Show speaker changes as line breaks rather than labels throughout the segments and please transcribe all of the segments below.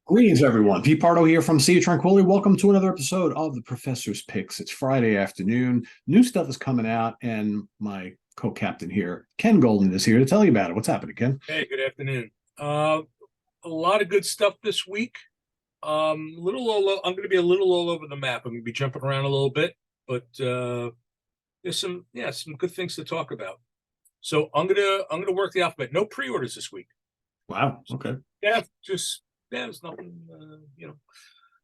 Greetings, everyone. Pete Pardo here from Sea of Tranquility. Welcome to another episode of the Professor's Picks. It's Friday afternoon. New stuff is coming out, and my co-captain here, Ken Golden, is here to tell you about it. What's happening, Ken?
Hey, good afternoon. A lot of good stuff this week. I'm going to be a little all over the map. I'm going to be jumping around a little bit, but there's some good things to talk about. So I'm gonna work the alphabet. No pre-orders this week.
Wow. Okay.
There's nothing.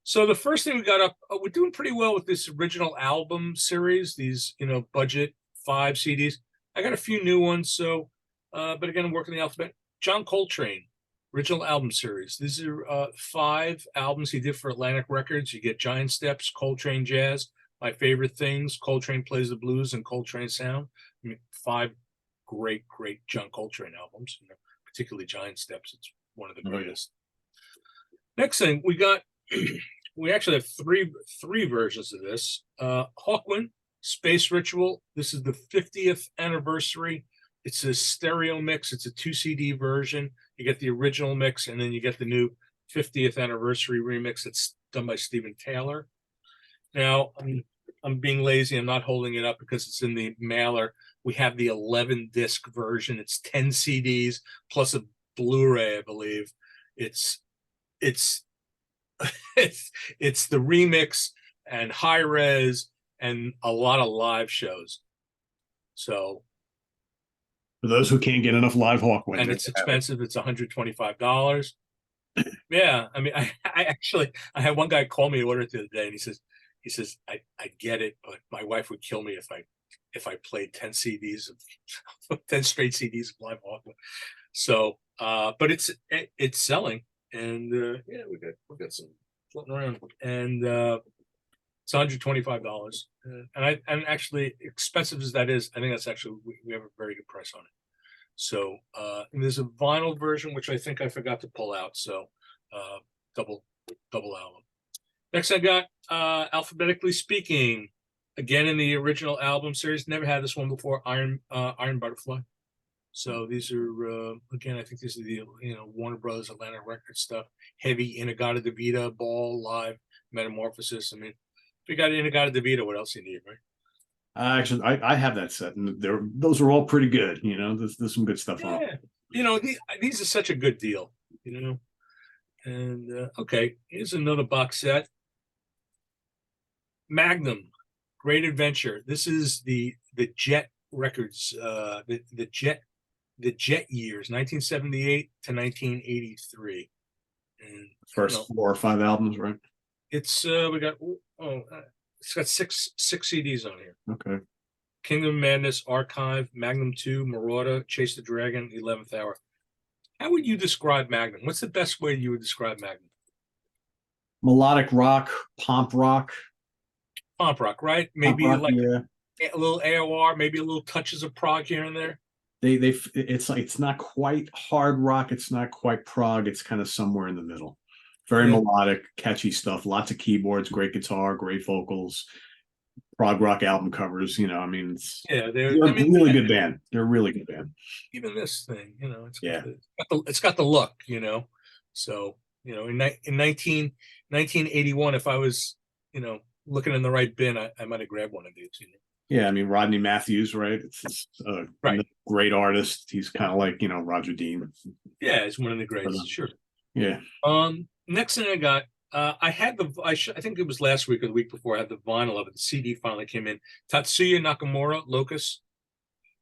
So the first thing we got up, we're doing pretty well with this original album series. These budget 5 CDs. I got a few new ones. So, but again, I'm working the alphabet. John Coltrane, original album series. These are 5 albums he did for Atlantic Records. You get Giant Steps, Coltrane Jazz, My Favorite Things, Coltrane Plays the Blues, and Coltrane Sound. I mean, 5 great John Coltrane albums, particularly Giant Steps. It's one of the greatest. Next thing we got, we actually have three versions of this. Hawkwind, Space Ritual. This is the 50th anniversary. It's a stereo mix. It's a 2 CD version. You get the original mix, and then you get the new 50th anniversary remix. It's done by Stephen Taylor. Now, I'm being lazy. I'm not holding it up because it's in the mailer. We have the 11 disc version. It's 10 CDs plus a Blu-ray, I believe. It's it's the remix and high res and a lot of live shows. So
for those who can't get enough live Hawkwind,
and it's expensive. It's $125. Yeah, I mean, I actually had one guy call me, order it the other day, and he says I get it, but my wife would kill me if I played 10 CDs of 10 straight CDs of live Hawkwind. So but it's selling, and yeah, we got some floating around, and it's $125. And actually, expensive as that is, I think that's actually we have a very good price on it. So and there's a vinyl version which I think I forgot to pull out. So double album. Next, I got Alphabetically Speaking, again in the original album series. Never had this one before. Iron Butterfly. So these are again, I think these are the Warner Brothers Atlantic Records stuff. Heavy Inagata Devita, Ball, Live, Metamorphosis. I mean, if you got Inagata Devita, what else you need, right?
Actually, I have that set, and those are all pretty good. There's some good stuff on.
Yeah, these are such a good deal. And okay, here's another box set. Magnum, Great Adventure. This is the Jet Records, the Jet years, 1978 to 1983. And
first 4 or 5 albums, right?
It's it's got six CDs on here.
Okay.
Kingdom of Madness, Archive, Magnum 2, Marauder, Chase the Dragon, 11th Hour. How would you describe Magnum? What's the best way you would describe Magnum?
Melodic rock, pomp rock.
Pomp rock, right? Maybe
rock,
like
yeah.
a little AOR, maybe a little touches of prog here and there.
It's not quite hard rock, it's not quite prog, it's kind of somewhere in the middle. Very melodic, catchy stuff, lots of keyboards, great guitar, great vocals, prog rock album covers. They're a really good band. They're a really good band.
Even this thing, it's got the look, So in 1981, if I was looking in the right bin, I might have grabbed one of these.
Yeah, I mean Rodney Matthews, right? It's
right.
Great artist. He's kind of like Roger Dean.
Yeah, he's one of the greats. Sure.
Yeah.
Next thing I got, I think it was last week or the week before. I had the vinyl of it. The CD finally came in. Tatsuya Nakamura, Locus,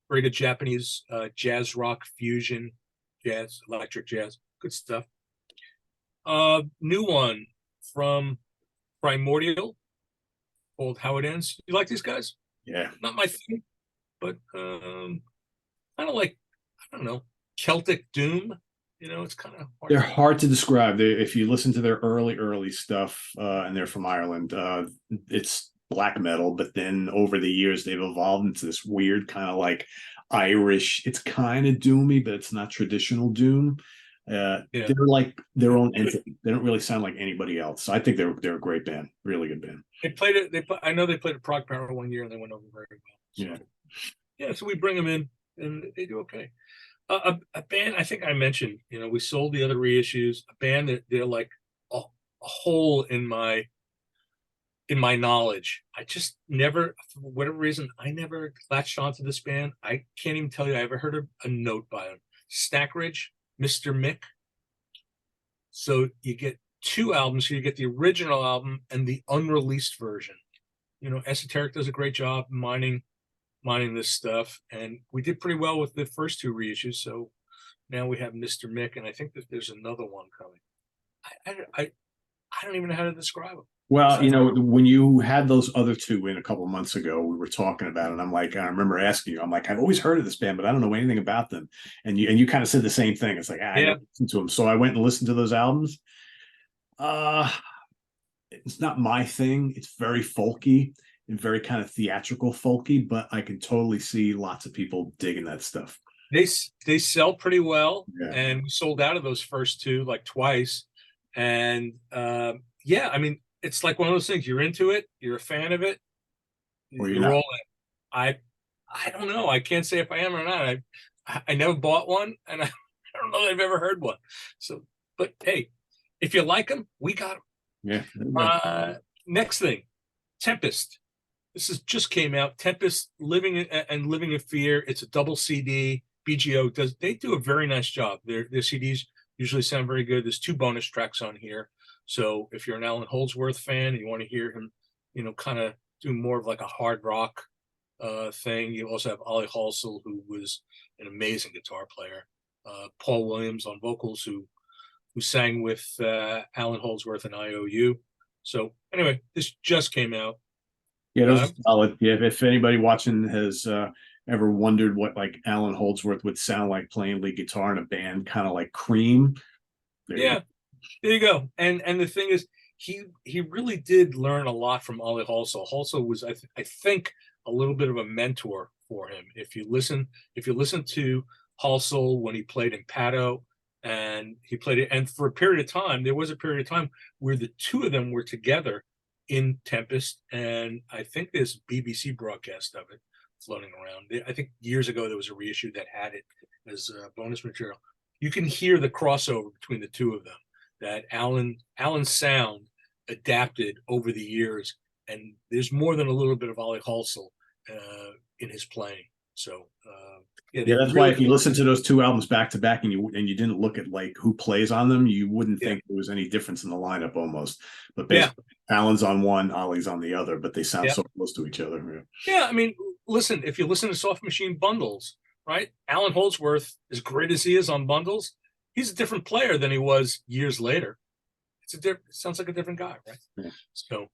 very good Japanese jazz rock fusion, jazz, electric jazz, good stuff. New one from Primordial called How It Ends. You like these guys?
Yeah.
Not my thing, but kind of like, I don't know, Celtic doom. It's kind of hard.
They're hard to describe. If you listen to their early stuff, and they're from Ireland, it's black metal, but then over the years they've evolved into this weird kind of like Irish. It's kind of doomy, but it's not traditional doom. They're like their own entity. They don't really sound like anybody else. I think they're a great band, really good band.
I know they played at prog-metal one year and they went over very well. So, so we bring them in and they do okay. A band I think I mentioned, we sold the other reissues. A band that they're like hole in my knowledge. I just never, for whatever reason, I never latched onto this band. I can't even tell you I ever heard a note by them. Stackridge, Mr. Mick. So you get two albums. So you get the original album and the unreleased version. You know, Esoteric does a great job mining this stuff, and we did pretty well with the first two reissues. So now we have Mr. Mick, and I think that there's another one coming. I don't even know how to describe them.
Well, you know, when you had those other two in a couple of months ago, we were talking about it. I'm like, I remember asking you, I'm like, I've always heard of this band, but I don't know anything about them. And you kind of said the same thing. It's like, I never listened to them. So I went and listened to those albums. It's not my thing. It's very folky and very kind of theatrical folky, but I can totally see lots of people digging that stuff.
They sell pretty well,
Yeah.
and we sold out of those first two like twice. And yeah, I mean, it's like one of those things. You're into it. You're a fan of it. You're all in. I don't know. I can't say if I am or not. I never bought one, and I don't know that I've ever heard one. So, but hey, if you like them, we got them.
Yeah.
Next thing, Tempest. This just came out. Tempest, Living in Fear. It's a double CD. BGO they do a very nice job. Their CDs usually sound very good. There's 2 bonus tracks on here. So if you're an Alan Holdsworth fan and you want to hear him, you know, kind of do more of like a hard rock thing, you also have Ollie Halsell, who was an amazing guitar player. Paul Williams on vocals, who sang with Alan Holdsworth and IOU. So anyway, this just came out.
Yeah, those are solid. Yeah, if anybody watching has ever wondered what like Alan Holdsworth would sound like playing lead guitar in a band, kind of like Cream.
There you go. And the thing is, he really did learn a lot from Ollie Halsell. Halsell was, I think, a little bit of a mentor for him. If you listen to Halsell when he played in Pardo, and he played it, and for a period of time, there was a period of time where the two of them were together in Tempest, and I think there's a BBC broadcast of it floating around. I think years ago there was a reissue that had it as bonus material. You can hear the crossover between the two of them, that Alan's sound adapted over the years, and there's more than a little bit of Ollie Halsell in his playing. So
yeah, that's why if you listen to those 2 albums back to back and you didn't look at like who plays on them, you wouldn't think there was any difference in the lineup almost. But basically, Alan's on one, Ollie's on the other, but they sound so close to each other.
Yeah, I mean, listen, if you listen to Soft Machine Bundles, right? Alan Holdsworth, as great as he is on Bundles, he's a different player than he was years later. It sounds like a different guy, right?
Yeah.
So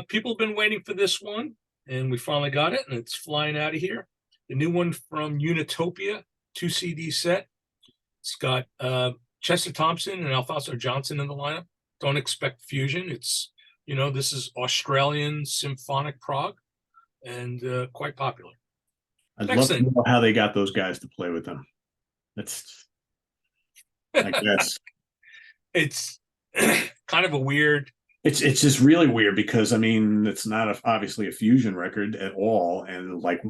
people have been waiting for this one, and we finally got it, and it's flying out of here. The new one from Unitopia, 2 CD set. It's got Chester Thompson and Alfonso Johnson in the lineup. Don't expect fusion. It's, you know, this is Australian symphonic prog, and quite popular.
I'd love to know how they got those guys to play with them. That's, I guess.
It's kind of a weird.
It's just really weird because, I mean, it's not obviously a fusion record at all. And like,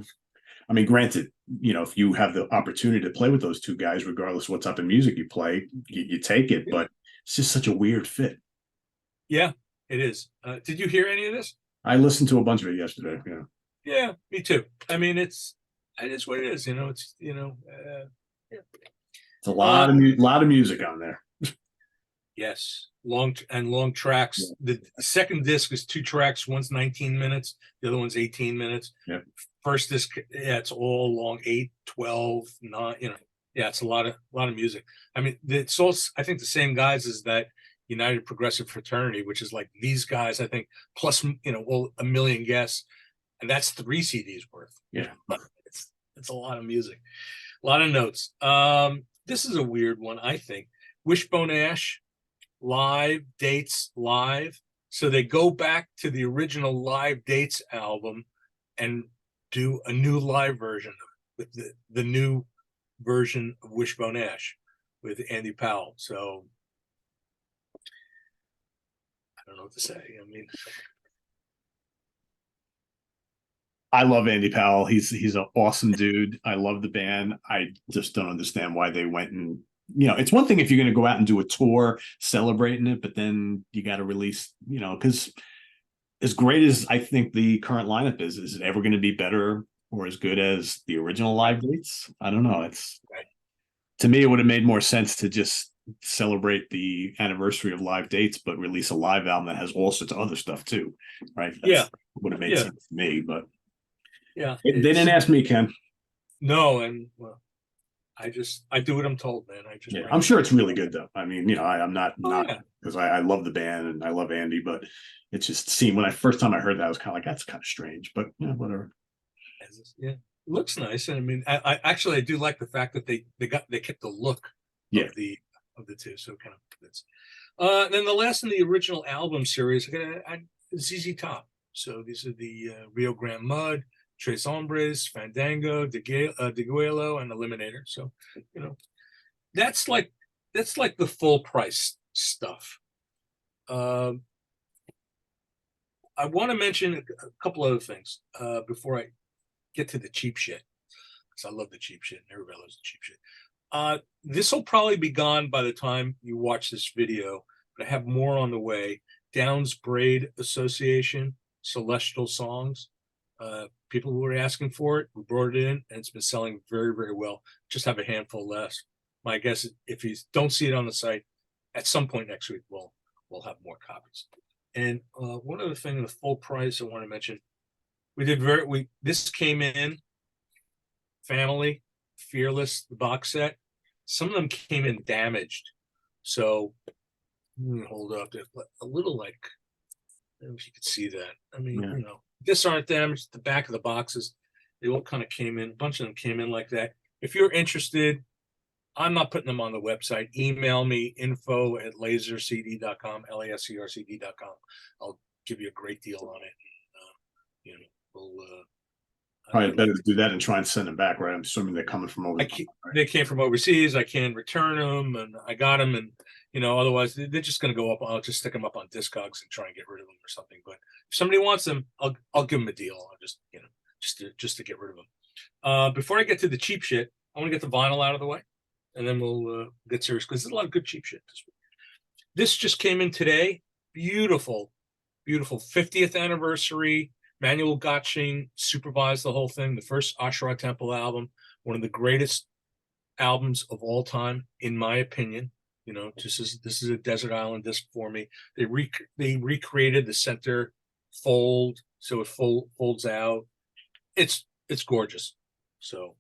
I mean, granted, you know, if you have the opportunity to play with those 2 guys, regardless of what type of music you play, you take it. But it's just such a weird fit.
Yeah, it is. Did you hear any of this?
I listened to a bunch of it yesterday. Yeah.
Yeah, me too. I mean, it is what it is. You know, it's, you know,
it's a lot of music on there.
Yes, long tracks. Yeah. The second disc is 2 tracks. One's 19 minutes. The other one's 18 minutes.
Yeah.
First disc, it's all long, 8, 12, 9. You know, yeah, it's a lot of music. I mean, it's all, I think, the same guys as that United Progressive Fraternity, which is like these guys, I think, plus, you know, all a million guests, and that's 3 CDs worth.
Yeah,
it's a lot of music, a lot of notes. This is a weird one, I think. Wishbone Ash. Live Dates Live. So they go back to the original Live Dates album and do a new live version with the new version of Wishbone Ash with Andy Powell. So I don't know what to say. I mean,
I love Andy Powell. He's an awesome dude. I love the band. I just don't understand why they went and you know, it's one thing if you're going to go out and do a tour celebrating it, but then you got to release, you know, because as great as I think the current lineup is it ever going to be better or as good as the original live dates? I don't know. It's
Right.
To me, it would have made more sense to just celebrate the anniversary of live dates, but release a live album that has all sorts of other stuff too, right?
Yeah,
would have made
yeah,
sense to me, but
yeah.
they didn't ask me, Ken.
No, and well, I do what I'm told, man. I just
Yeah,
bring
I'm
it.
sure it's really good though. I mean, you know, I'm
Oh
not
yeah.
because I love the band and I love Andy, but it's just seeing when I first time I heard that, I was kind of like, that's kind of strange, but you know, whatever.
Yeah, it looks nice. And I mean, I actually I do like the fact that they kept the look
Yeah,
of the two. So kind of that's then the last in the original album series, I ZZ Top. So these are the Rio Grande Mud, Tres Hombres, Fandango, Diguelo, and Eliminator. So, you know, that's like the full price stuff. Um, I want to mention a couple other things before I get to the cheap shit, because I love the cheap shit and everybody loves the cheap shit. This will probably be gone by the time you watch this video, but I have more on the way. Downs Braid Association, Celestial Songs. People who were asking for it, we brought it in, and it's been selling very, very well. Just have a handful less. My guess is if you don't see it on the site, at some point next week, we'll have more copies. And one other thing, the full price I want to mention, this came in family, Fearless, the box set. Some of them came in damaged. So hold up. They're a little like, I don't know if you could see that. I mean,
yeah.
you know, this aren't damaged. The back of the boxes, they all kind of came in. A bunch of them came in like that. If you're interested, I'm not putting them on the website. Email me info@lasercd.com, lascrcd.com. I'll give you a great deal on it. You know, we'll
Probably better to do that and try and send them back, right? I'm assuming they're coming from over. Right?
They came from overseas. I can return them, and I got them, and you know, otherwise they're just going to go up. I'll just stick them up on Discogs and try and get rid of them or something. But if somebody wants them, I'll give them a deal. I'll just just to get rid of them. Before I get to the cheap shit, I want to get the vinyl out of the way, and then we'll get serious because there's a lot of good cheap shit this week. This just came in today. Beautiful, beautiful 50th anniversary. Manuel Gotching supervised the whole thing. The first Asherah Temple album, one of the greatest albums of all time, in my opinion. You know, this is a desert island disc for me. They recreated the center fold, so it folds out. It's gorgeous. So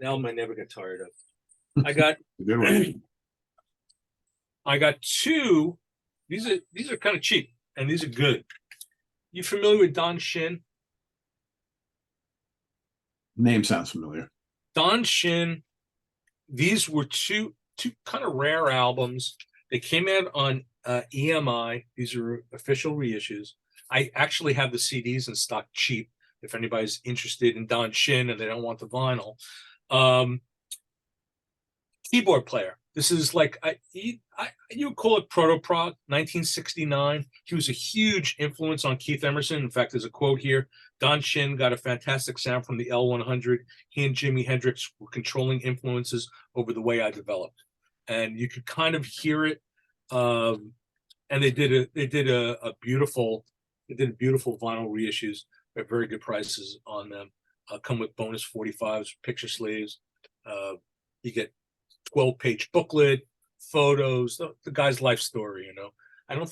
album I never get tired of. I got
Good one.
I got two. These are kind of cheap, and these are good. You familiar with Don Shin?
Name sounds familiar.
Don Shin. These were two kind of rare albums. They came out on EMI. These are official reissues. I actually have the CDs in stock cheap if anybody's interested in Don Shin and they don't want the vinyl. Keyboard player. This is like you would call it proto-prog, 1969. He was a huge influence on Keith Emerson. In fact, there's a quote here. Don Shin got a fantastic sound from the L100. He and Jimi Hendrix were controlling influences over the way I developed, and you could kind of hear it. And they did a beautiful vinyl reissues at very good prices on them. Come with bonus 45s, picture sleeves. You get 12-page booklet, photos, the guy's life story. You know, I don't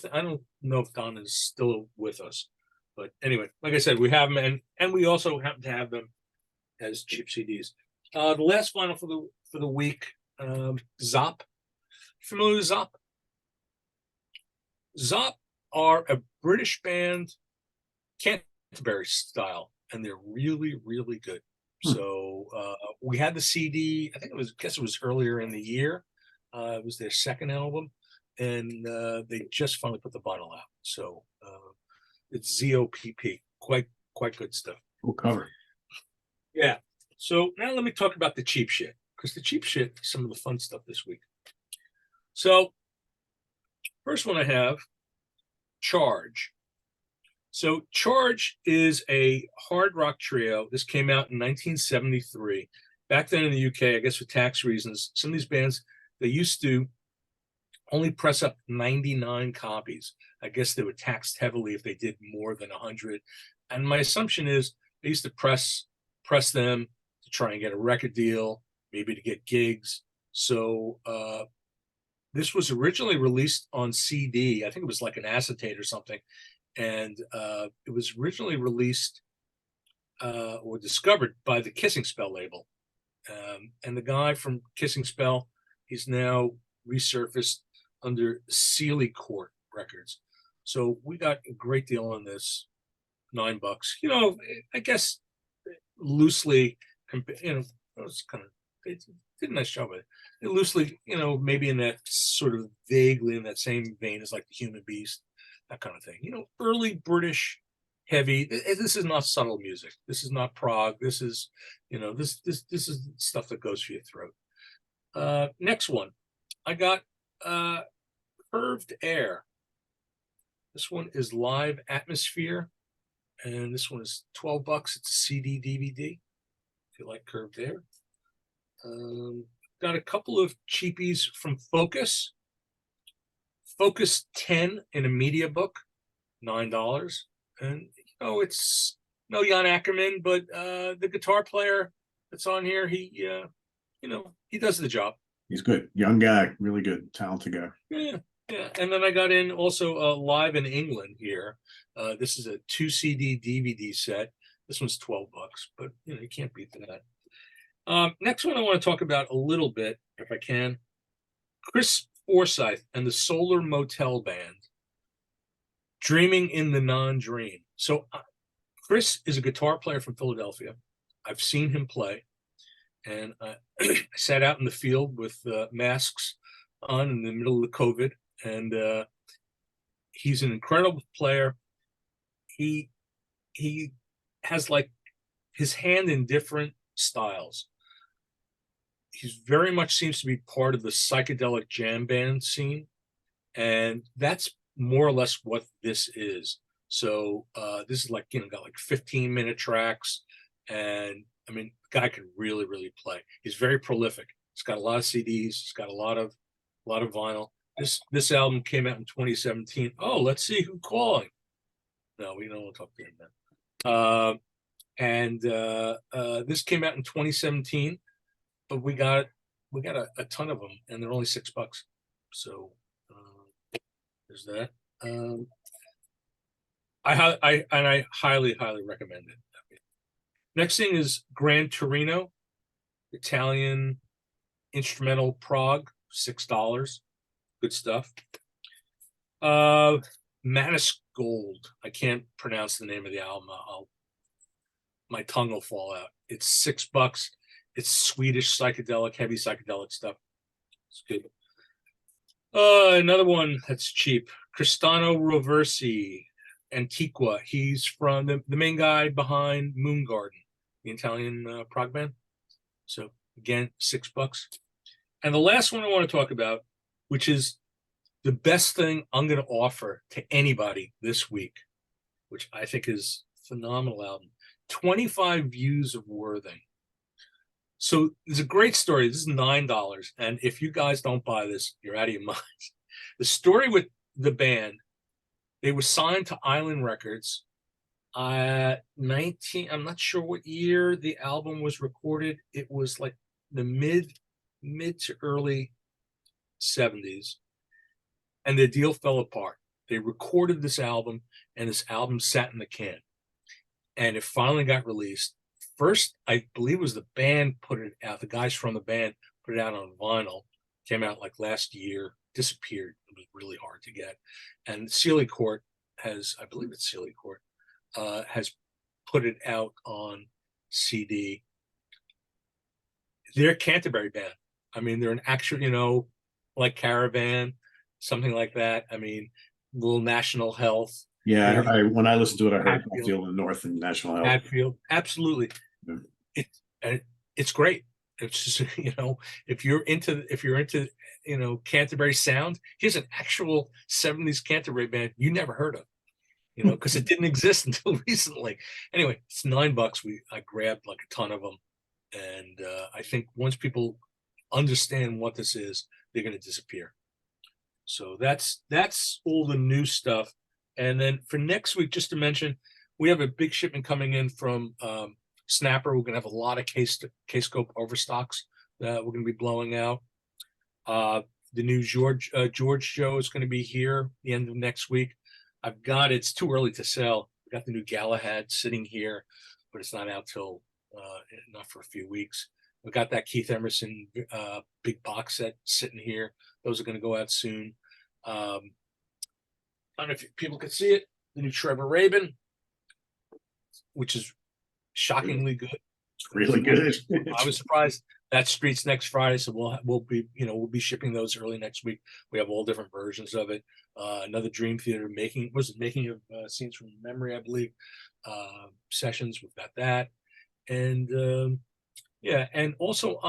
know if Don is still with us, but anyway, like I said, we have them, and we also happen to have them as cheap CDs. The last vinyl for the week, Zop. Familiar with Zop? Zop are a British band, Canterbury style, and they're really, really good. So we had the CD. I think it was earlier in the year. It was their second album, and they just finally put the vinyl out. So it's ZOPP. Quite good stuff.
Cool cover.
Yeah. So now let me talk about the cheap shit, because the cheap shit is some of the fun stuff this week. So first one I have, Charge. So Charge is a hard rock trio. This came out in 1973. back then in the UK, I guess for tax reasons, some of these bands, they used to only press up 99 copies. I guess they were taxed heavily if they did more than 100. And my assumption is they used to press them to try and get a record deal, maybe to get gigs. So this was originally released on CD. I think it was like an acetate or something. And it was originally released or discovered by the Kissing Spell label. And the guy from Kissing Spell, he's now resurfaced under Sealy Court Records. So we got a great deal on this, $9. You know, I guess loosely, you know, it was kind of, it did a nice job with it. Loosely, you know, maybe in that sort of vaguely in that same vein as like the Human Beast, that kind of thing. You know, early British heavy. This is not subtle music. This is not prog. This is, you know, this is stuff that goes for your throat. Next one, I got Curved Air. This one is Live Atmosphere, and this one is $12. It's a CD DVD. If you like Curved Air. Got a couple of cheapies from Focus. Focus 10 in a media book, $9. And you know, it's no Jan Ackerman, but the guitar player that's on here, he you know, he does the job.
He's good. Young guy, really good, talented guy.
Yeah. And then I got in also Live in England here. This is a 2 CD DVD set. This one's $12, but you know, you can't beat that. Next one I want to talk about a little bit, if I can. Chris Forsyth and the Solar Motel Band, Dreaming in the Non-Dream. So Chris is a guitar player from Philadelphia. I've seen him play, and I sat out in the field with masks on in the middle of the COVID, and he's an incredible player. He has like his hand in different styles. He's very much seems to be part of the psychedelic jam band scene, and that's more or less what this is. So this is like, you know, got like 15-minute tracks, and I mean, the guy can really, really play. He's very prolific. He's got a lot of CDs. He's got a lot of vinyl. This album came out in 2017. Oh, let's see who's calling. No, we don't want to talk to him then. This came out in 2017, but we got a ton of them, and they're only $6. So there's that. I highly recommend it. Next thing is Gran Torino, Italian instrumental prog, $6. Good stuff. Manus Gold. I can't pronounce the name of the album. My tongue will fall out. It's $6. It's Swedish psychedelic, heavy psychedelic stuff. It's good. Another one that's cheap. Cristano Roversi, Antiqua. He's from the main guy behind Moon Garden, the Italian prog band. So again, $6. And the last one I want to talk about, which is the best thing I'm going to offer to anybody this week, which I think is a phenomenal album, 25 Views of Worthing. So there's a great story. This is $9. And if you guys don't buy this, you're out of your minds. The story with the band, they were signed to Island Records. 19, I'm not sure what year the album was recorded. It was like the mid to early 70s. And the deal fell apart. They recorded this album, and this album sat in the can. And it finally got released. First, I believe it was the band put it out. The guys from the band put it out on vinyl. Came out like last year, disappeared. It was really hard to get. And Sealy Court has, I believe it's Sealy Court, has put it out on CD. They're a Canterbury band. I mean, they're an actual, you know, like Caravan, something like that. I mean, little National Health.
Yeah, when I listened to it, I heard Hatfield in the North and National Health.
Hatfield, absolutely. Yeah. It's great. It's just, you know, if you're into you know, Canterbury sound, here's an actual 70s Canterbury band you never heard of, you know, because it didn't exist until recently. Anyway, it's $9. I grabbed like a ton of them, And I think once people understand what this is, they're going to disappear. So that's all the new stuff. And then for next week, just to mention, we have a big shipment coming in from Snapper. We're going to have a lot of K-scope overstocks that we're going to be blowing out. The new George show is going to be here the end of next week. It's too early to sell. I got the new Galahad sitting here, but it's not out till not for a few weeks. We got that Keith Emerson big box set sitting here. Those are going to go out soon. I don't know if people could see it. The new Trevor Rabin, which is shockingly good.
It's really good.
I was surprised. That streets next Friday, so we'll be shipping those early next week. We have all different versions of it. Another Dream Theater making of scenes from memory, I believe. Sessions, we've got that, and and also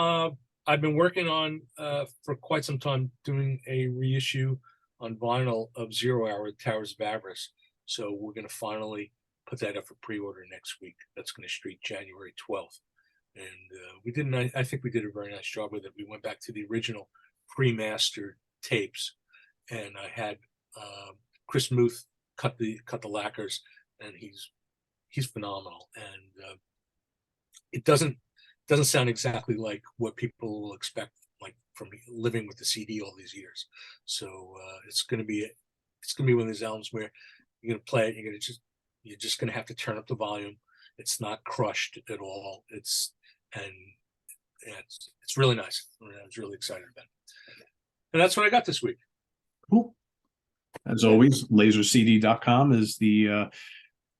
I've been working on for quite some time doing a reissue on vinyl of 0 Hour Towers of Avarice. So we're going to finally put that up for pre-order next week. That's going to street January 12th. And I think we did a very nice job with it. We went back to the original pre-mastered tapes, and I had Chris Muth cut the lacquers, and he's phenomenal. And it doesn't sound exactly like what people will expect, like from living with the CD all these years. So it's gonna be one of those albums where you're gonna play it, you're just gonna have to turn up the volume. It's not crushed at all. It's really nice. I was really excited about it. And that's what I got this week.
Cool. As always, lasercd.com is the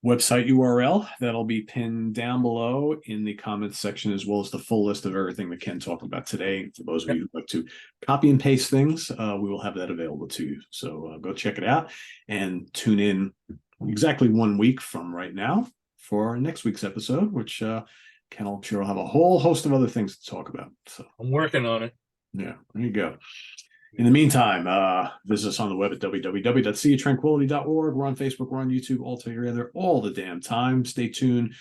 website URL that'll be pinned down below in the comments section, as well as the full list of everything that Ken talked about today. For those of you who like to copy and paste things, we will have that available to you. So go check it out and tune in exactly 1 week from right now for next week's episode, which Ken will sure have a whole host of other things to talk about. So
I'm working on it.
Yeah, there you go. In the meantime, visit us on the web at www.seatranquility.org. We're on Facebook, we're on YouTube, all together all the damn time. Stay tuned.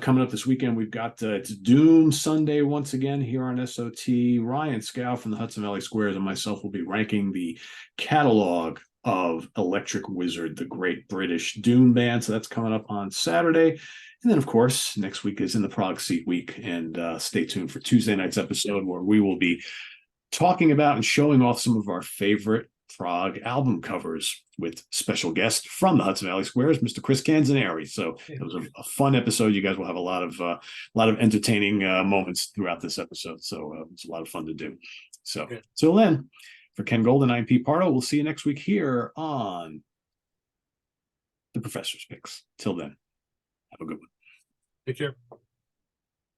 Coming up this weekend, we've got it's Doom Sunday once again here on SOT. Ryan Scow from the Hudson Valley Squares and myself will be ranking the catalog of Electric Wizard, the great British Doom band. So that's coming up on Saturday. And then, of course, next week is in the Prog Seat Week. And stay tuned for Tuesday night's episode, where we will be talking about and showing off some of our favorite prog album covers with special guest from the Hudson Valley Squares, Mr. Chris Canzaneri. So it was a fun episode. You guys will have a lot of entertaining moments throughout this episode. So it's a lot of fun to do. So till then, for Ken Golden, I'm Pete Pardo. We'll see you next week here on The Professor's Picks. Till then, have a good one.
Take care.